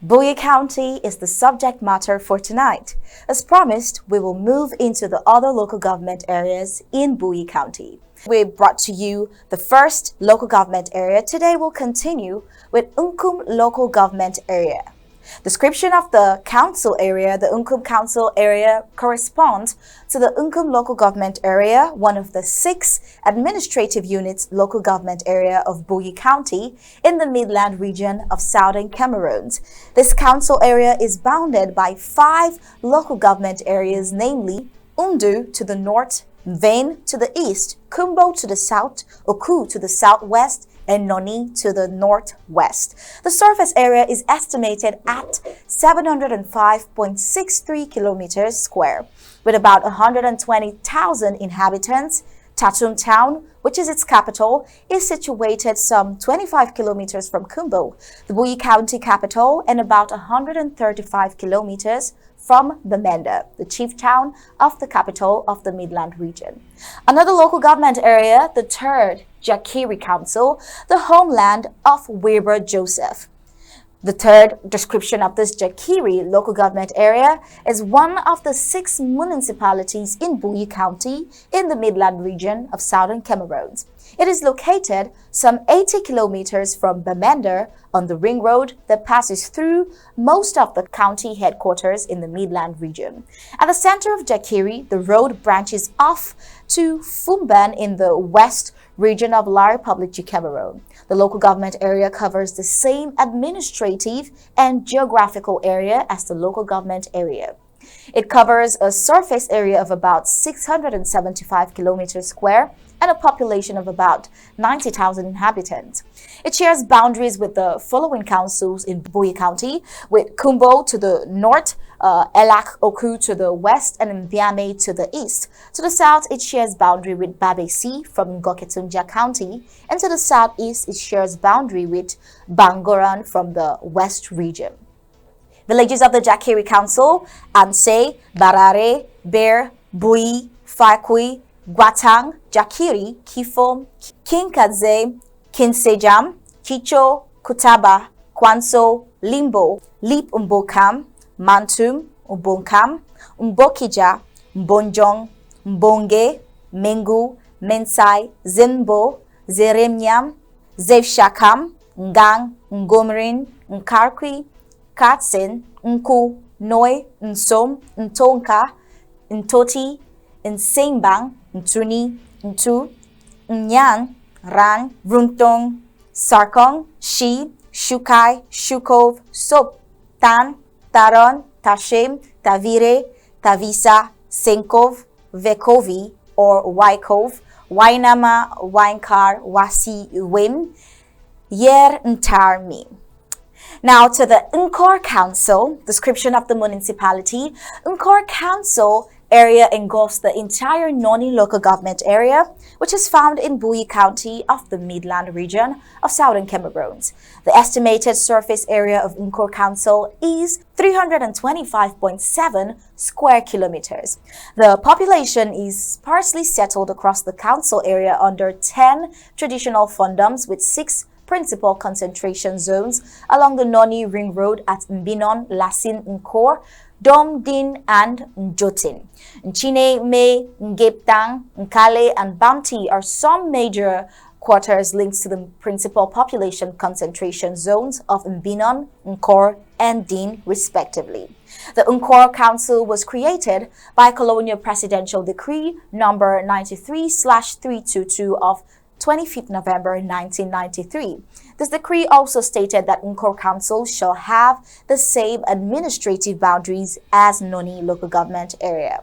Boye County is the subject matter for tonight. As promised, we will move into the other local government areas in Boye County. We brought to you the first local government area. Today we'll continue with Nkum local government area. Description of the council area. The Nkum council area corresponds to the Nkum local government area, one of the 6 administrative units local government area of Boye County in the Midland region of southern Cameroon. This council area is bounded by 5 local government areas, namely Undu to the north, Vain to the east, Kumbo to the south, Oku to the southwest, and Noni to the northwest. The surface area is estimated at 705.63 kilometers square, with about 120,000 inhabitants. Tatum Town, which is its capital, is situated some 25 kilometers from Kumbo, the Boye County capital, and about 135 kilometers from Bamenda, the chief town of the capital of the Midland region. Another local government area, the 3rd Jakiri Council, the homeland of Weber Joseph. The third description of this Jakiri local government area is one of the 6 municipalities in Boye County in the Midland region of southern Cameroon. It is located some 80 kilometers from Bamenda on the ring road that passes through most of the county headquarters in the Midland region. At the center of Jakiri, the road branches off to Fumban in the west region of La Republic du Cameroon. The local government area covers the same administrative and geographical area as the local government area. It covers a surface area of about 675 kilometers square and a population of about 90,000 inhabitants. It shares boundaries with the following councils in Boye County, with Kumbo to the north, Elak Oku to the west, and Mbiame to the east. To the south, it shares boundary with Babesi from Ngoketunja County, and to the southeast, it shares boundary with Bangoran from the west region. Villages of the Jakiri Council: Anse, Barare, Bear, Bui, Fakui, Guatang, Jakiri, Kifom, Kinkadze, Kinsejam, Kicho, Kutaba, Kwanso, Limbo, Lip Mbokam, Mantum, Mbonkam, Mbokija, Mbonjong, Mbonge, Mengu, Mensai, Zimbo, Zeremnyam, Zevshakam, Ngang, Ngomrin, Nkarkwi, Katsin, Nku, Noi, Nsom, Ntonka, Ntoti, Nsembang, Ntuni, Ntu, Nyang, Rang, Runtong, Sarkong, Shi, Shukai, Shukov, Sop, Tan, Taron, Tashem, Tavire, Tavisa, Senkov, Vekovi or Waikov, Wainama, Wainkar, Wasi, Wim, Yer Ntarmi. Now to the Nkor Council. Description of the municipality. Nkor Council area engulfs the entire Noni local government area, which is found in Boye County of the Midland region of southern Cameroon. The estimated surface area of Nkor Council is 325.7 square kilometers. The population is sparsely settled across the council area under 10 traditional fundums with 6 principal concentration zones along the Noni Ring Road at Mbinon, Lasin, Nkor, Dom Din, and Njotin. Nchine, Me, Ngeptang, Nkale, and Bamti are some major quarters linked to the principal population concentration zones of Mbinon, Nkor, and Din, respectively. The Nkor Council was created by Colonial Presidential Decree number 93/322 of 25th November 1993. This decree also stated that Nkor Council shall have the same administrative boundaries as Noni local government area.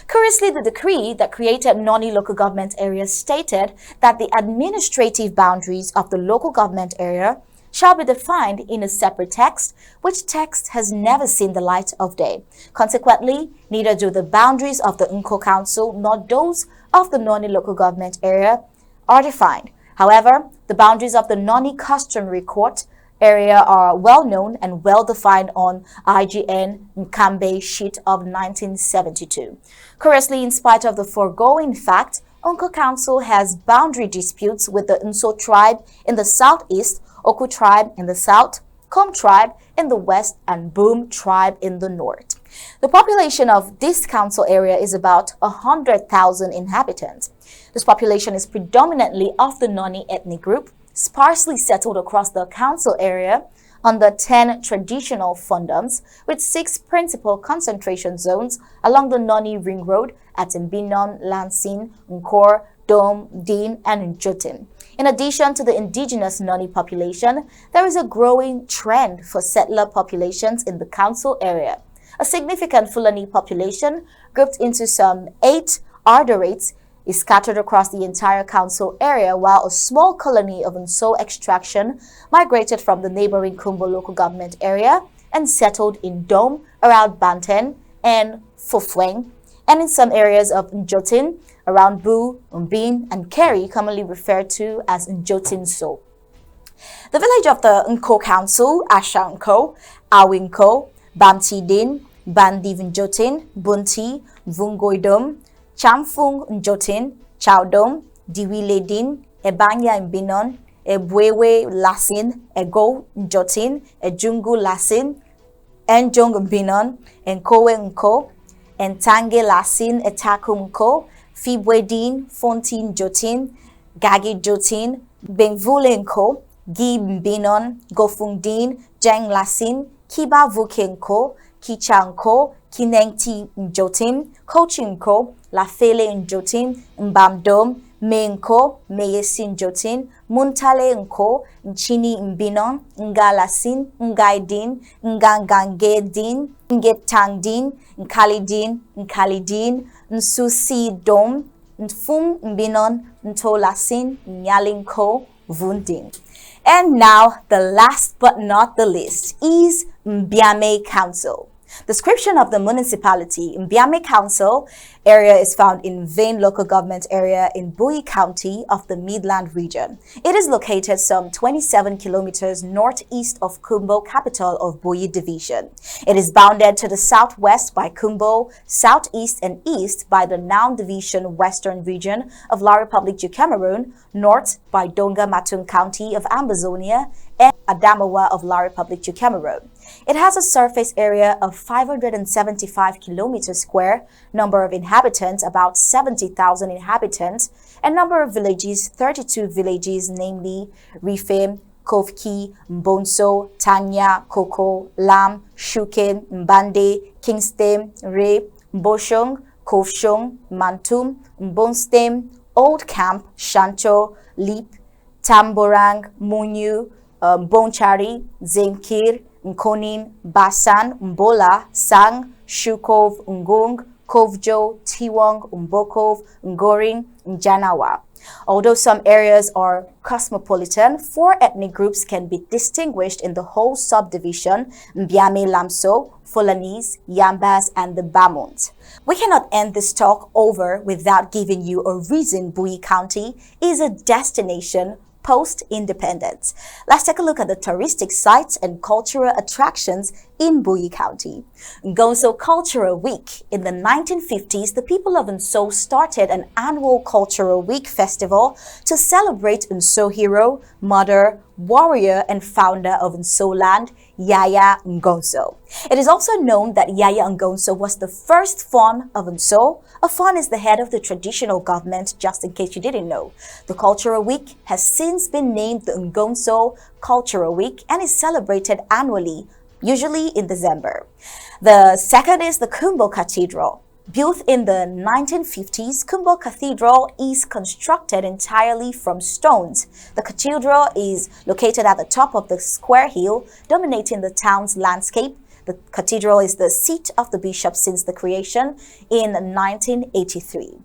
Curiously, the decree that created Noni local government area stated that the administrative boundaries of the local government area shall be defined in a separate text, which text has never seen the light of day. Consequently, neither do the boundaries of the Nkor Council nor those of the Noni local government area are defined. However, the boundaries of the Noni Customary Court area are well known and well defined on IGN Nkambe sheet of 1972. Curiously, in spite of the foregoing fact, Nkor Council has boundary disputes with the Nso tribe in the southeast, Oku tribe in the south, Nkum tribe in the west, and Boom tribe in the north. The population of this council area is about 100,000 inhabitants. This population is predominantly of the Noni ethnic group, sparsely settled across the council area under 10 traditional fundums, with 6 principal concentration zones along the Noni Ring Road at Mbinon, Lansing, Nkor, Dome, Din, and Njotin. In addition to the indigenous Noni population, there is a growing trend for settler populations in the council area. A significant Fulani population, grouped into some 8 Ardorites, is scattered across the entire council area, while a small colony of Nso extraction migrated from the neighboring Kumbo local government area and settled in Dome around Banten and Fofweng, and in some areas of Njotin around Bu, Mbin, and Keri, commonly referred to as Njotin So. The village of the Nko Council, Ashanko, Awinko, Bamti Din, Bandiv Njotin, Bunti, Vungoidom, Chamfung Njotin, Chowdom, Diwile Din, Ebanya Mbinon, Ebwewe Lasin, Ego Njotin, Ejungu Lasin, Enjong Mbinon, Enkowe Nko, Entange Lasin, Etakum Nko, Fibwe Din, Fontin Jotin, Gagi Jotin, Benvule Nko, Gi Mbinon, Gofung Din, Jeng Lasin, Kiba Vukenko, Kichanko, Kinengti Njotin, Kochinko, Lafele Njotin, Mbamdom, Menko, Meyesin Jotin, Muntale Nko, Nchini Mbinon, Ngalasin, Ngaidin, Ngangange Din, Ngetang Din, Nkalidin, Nkalidin, Nsusi Dom, Nfum Mbinon, Ntolasin, Nyalinko, Vundin. And now, the last but not the least is Mbiame Council. Description of the municipality. Mbiame Council area is found in Vane local government area in Bui County of the Midland region. It is located some 27 kilometers northeast of Kumbo, capital of Bui division. It is bounded to the southwest by Kumbo, southeast and east by the Noun division western region of La Republic of Cameroon, north by Donga Matung County of Ambazonia, and Adamawa of La Republic of Cameroon. It has a surface area of 575 kilometers square, number of inhabitants about 70,000 inhabitants, and number of villages 32 villages, namely Rifem, Kovki, Mbonso, Tanya, Koko, Lam, Shuken, Mbande, Kingstem, Re, Mboshong, Kovshong, Mantum, Mbonstem, Old Camp, Shancho, Leap, Tamborang, Munyu, Bonchari, Zenkir, Nkonin, Basan, Mbola, Sang, Shukov, Ngung, Kovjo, Tiwong, Mbokov, Ngoring, Njanawa. Although some areas are cosmopolitan, 4 ethnic groups can be distinguished in the whole subdivision: Mbiame Lamso, Fulanese, Yambas, and the Bamuns. We cannot end this talk over without giving you a reason Bui County is a destination post-independence. Let's take a look at the touristic sites and cultural attractions in Bui County. Ngonso Cultural Week. In the 1950s, the people of Nso started an annual Cultural Week festival to celebrate Nso hero, mother, warrior, and founder of Nso land, Yaya Ngonso. It is also known that Yaya Ngonso was the first Fon of Nso. A Fon is the head of the traditional government, just in case you didn't know. The Cultural Week has since been named the Ngonso Cultural Week and is celebrated annually, usually in December. The second is the Kumbo Cathedral. Built in the 1950s, Kumbo Cathedral is constructed entirely from stones. The cathedral is located at the top of the square hill, dominating the town's landscape. The cathedral is the seat of the bishop since the creation in 1983.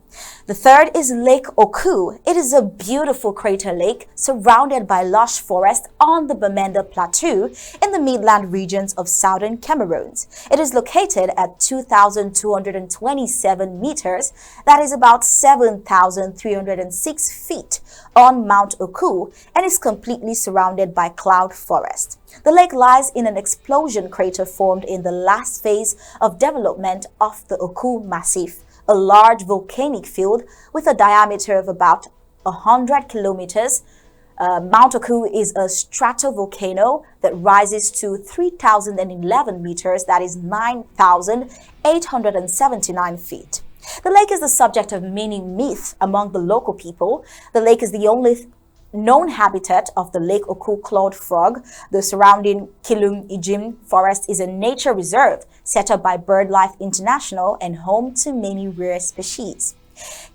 The third is Lake Oku. It is a beautiful crater lake surrounded by lush forest on the Bamenda Plateau in the Midland regions of southern Cameroon. It is located at 2,227 meters, that is about 7,306 feet, on Mount Oku, and is completely surrounded by cloud forest. The lake lies in an explosion crater formed in the last phase of development of the Oku Massif, a large volcanic field with a diameter of about 100 kilometers, Mount Nkum is a stratovolcano that rises to 3,011 meters, that is 9,879 feet. The lake is the subject of many myths among the local people. The lake is the only known habitat of the Lake Oku clawed frog. The surrounding Kilum Ijim forest is a nature reserve set up by BirdLife International and home to many rare species.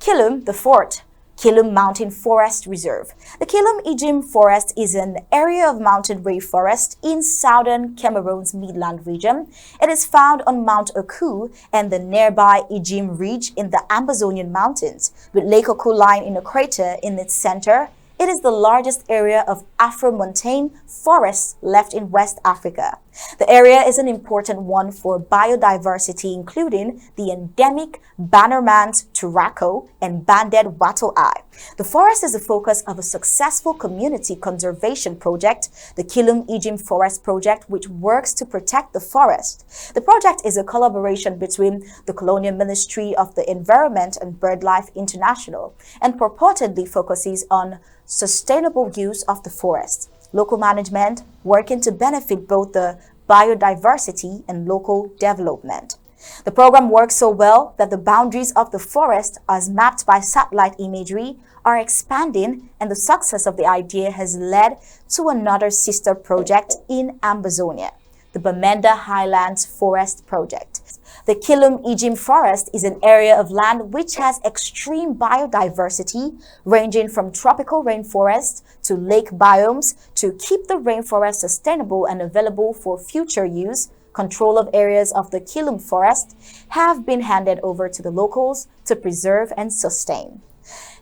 Kilum, the fourth Kilum Mountain Forest Reserve. The Kilum Ijim Forest is an area of mountain rainforest in southern Cameroon's Midland region. It is found on Mount Oku and the nearby Ijim Ridge in the Amazonian mountains, with Lake Oku lying in a crater in its center. It is the largest area of Afro-montane forests left in West Africa. The area is an important one for biodiversity, including the endemic Bannerman's turaco and banded wattle-eye. The forest is the focus of a successful community conservation project, the Kilum Ijim Forest Project, which works to protect the forest. The project is a collaboration between the Colonial Ministry of the Environment and BirdLife International and purportedly focuses on sustainable use of the forest. Local management working to benefit both the biodiversity and local development. The program works so well that the boundaries of the forest, as mapped by satellite imagery, are expanding, and the success of the idea has led to another sister project in Amazonia, the Bamenda Highlands Forest Project. The Kilum Ijim Forest is an area of land which has extreme biodiversity, ranging from tropical rainforest to lake biomes. To keep the rainforest sustainable and available for future use, control of areas of the Kilum Forest have been handed over to the locals to preserve and sustain.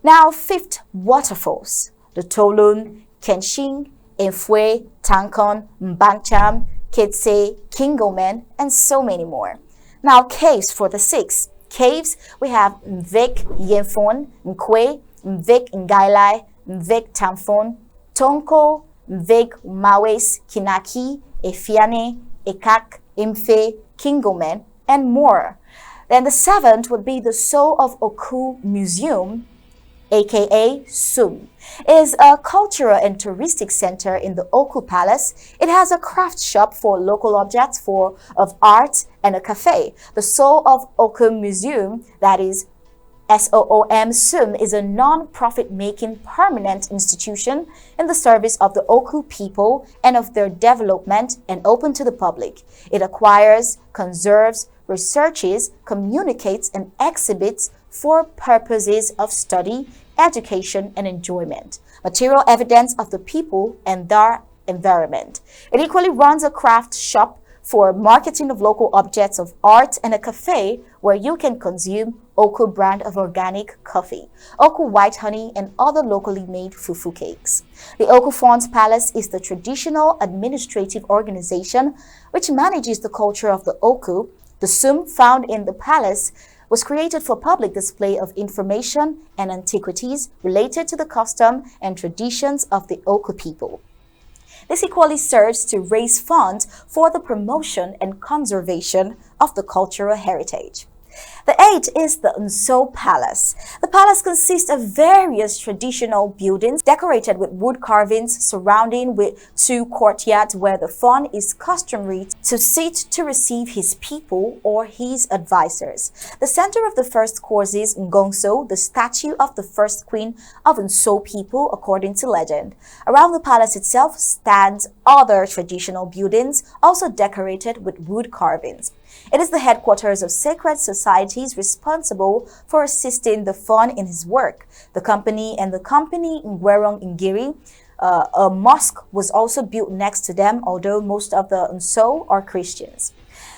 Now, fifth, waterfalls. The Tolun, Kenshin, Enfwe, Tankon, Mbancham, Ketse, Kingomen, and so many more. Now, caves for the six. Caves, we have Mvek Yenfon, Nkwe, Mvek Ngailai, Mvek Tamfon, Tonko, Mvek Mawes, Kinaki, Efiane, Ekak, Imfe, Kingomen, and more. Then the seventh would be the Soul of Oku Museum, aka SUM. It is a cultural and touristic center in the Oku Palace. It has a craft shop for local objects of art and a cafe. The Soul of Oku Museum, that is SOOM SUM, is a non-profit making permanent institution in the service of the Oku people and of their development and open to the public. It acquires, conserves, researches, communicates, and exhibits for purposes of study, education, and enjoyment, material evidence of the people and their environment. It equally runs a craft shop for marketing of local objects of art and a cafe where you can consume Oku brand of organic coffee, Oku white honey, and other locally made fufu cakes. The Oku Fons Palace is the traditional administrative organization which manages the culture of the Oku. The SUM found in the palace was created for public display of information and antiquities related to the custom and traditions of the Oku people. This equally serves to raise funds for the promotion and conservation of the cultural heritage. The eighth is the Nso Palace. The palace consists of various traditional buildings decorated with wood carvings surrounding with two courtyards where the fawn is customary to sit to receive his people or his advisors. The center of the first course is Ngongso, the statue of the first queen of Nso people according to legend. Around the palace itself stands other traditional buildings also decorated with wood carvings. It is the headquarters of sacred societies responsible for assisting the fawn in his work. The company Ngwerong Ngiri, a mosque was also built next to them, although most of the Nso are Christians.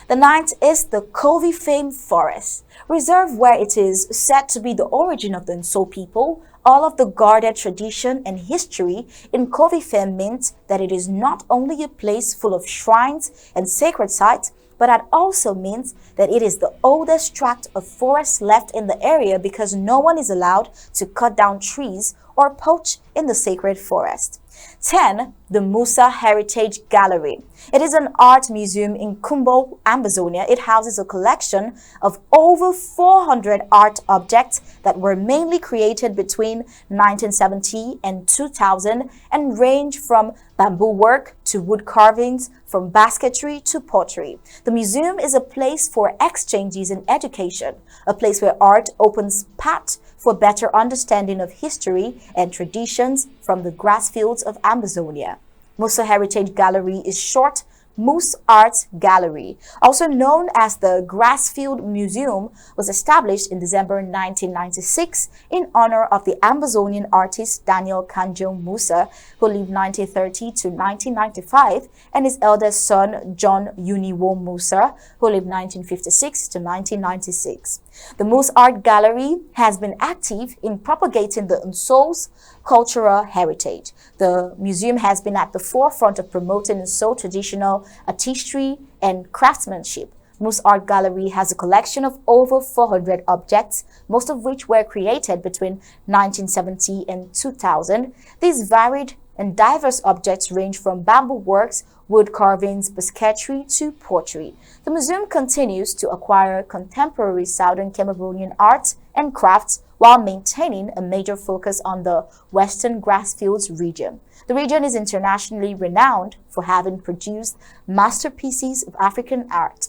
The ninth is the Kovi Fame Forest, reserve where it is said to be the origin of the Nso people. All of the guarded tradition and history in Kovi Fame means that it is not only a place full of shrines and sacred sites, but that also means that it is the oldest tract of forest left in the area because no one is allowed to cut down trees or poach in the sacred forest. 10. The Musa Heritage Gallery. It is an art museum in Nkum, Amazonia. It houses a collection of over 400 art objects that were mainly created between 1970 and 2000 and range from bamboo work to wood carvings, from basketry to pottery. The museum is a place for exchanges and education, a place where art opens path for better understanding of history and traditions from the grass fields of Amazonia. Musa Heritage Gallery is short Moose Art Gallery, also known as the Grassfield Museum, was established in December 1996 in honor of the Amazonian artist Daniel Kanjo Musa, who lived 1930 to 1995, and his eldest son John Uniwo Musa, who lived 1956 to 1996. The Moose Art Gallery has been active in propagating the Nso's cultural heritage. The museum has been at the forefront of promoting Nso traditional artistry and craftsmanship. Moose Art Gallery has a collection of over 400 objects, most of which were created between 1970 and 2000. These varied and diverse objects range from bamboo works, wood carvings, basketry to pottery. The museum continues to acquire contemporary Southern Cameroonian art and crafts while maintaining a major focus on the Western Grassfields region. The region is internationally renowned for having produced masterpieces of African art.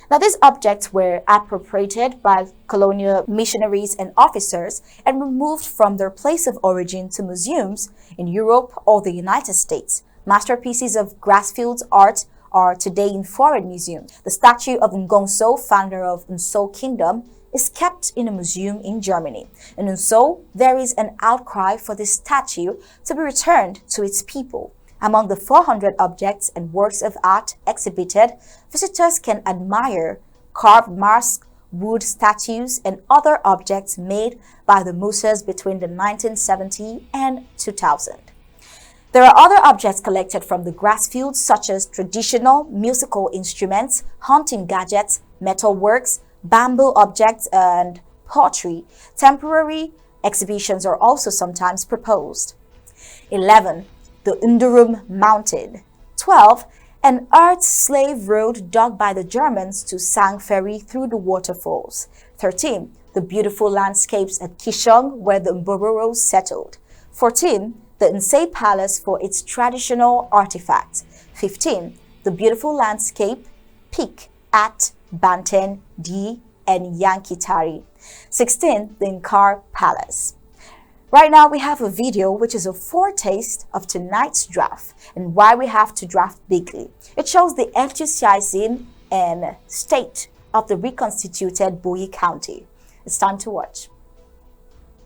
Now, these objects were appropriated by colonial missionaries and officers and removed from their place of origin to museums in Europe or the United States. Masterpieces of Grassfields art are today in foreign museums. The statue of Ngonso, founder of Nso Kingdom, is kept in a museum in Germany. In Nso, there is an outcry for this statue to be returned to its people. Among the 400 objects and works of art exhibited, visitors can admire carved masks, wood statues, and other objects made by the Musas between the 1970 and 2000. There are other objects collected from the grassfields, such as traditional musical instruments, hunting gadgets, metalworks, bamboo objects, and pottery. Temporary exhibitions are also sometimes proposed. 11. The Undurum Mountain. 12. An earth slave road dug by the Germans to Sang Ferry through the waterfalls. 13. The beautiful landscapes at Kishong, where the Mbororo settled. 14. The Nsei Palace for its traditional artifacts. 15. The beautiful landscape peak at Banten, D, and Yankitari. 16. The Nkar Palace. Right now, we have a video which is a foretaste of tonight's draft and why we have to draft bigly. It shows the enthusiasm and state of the reconstituted Boyi County. It's time to watch.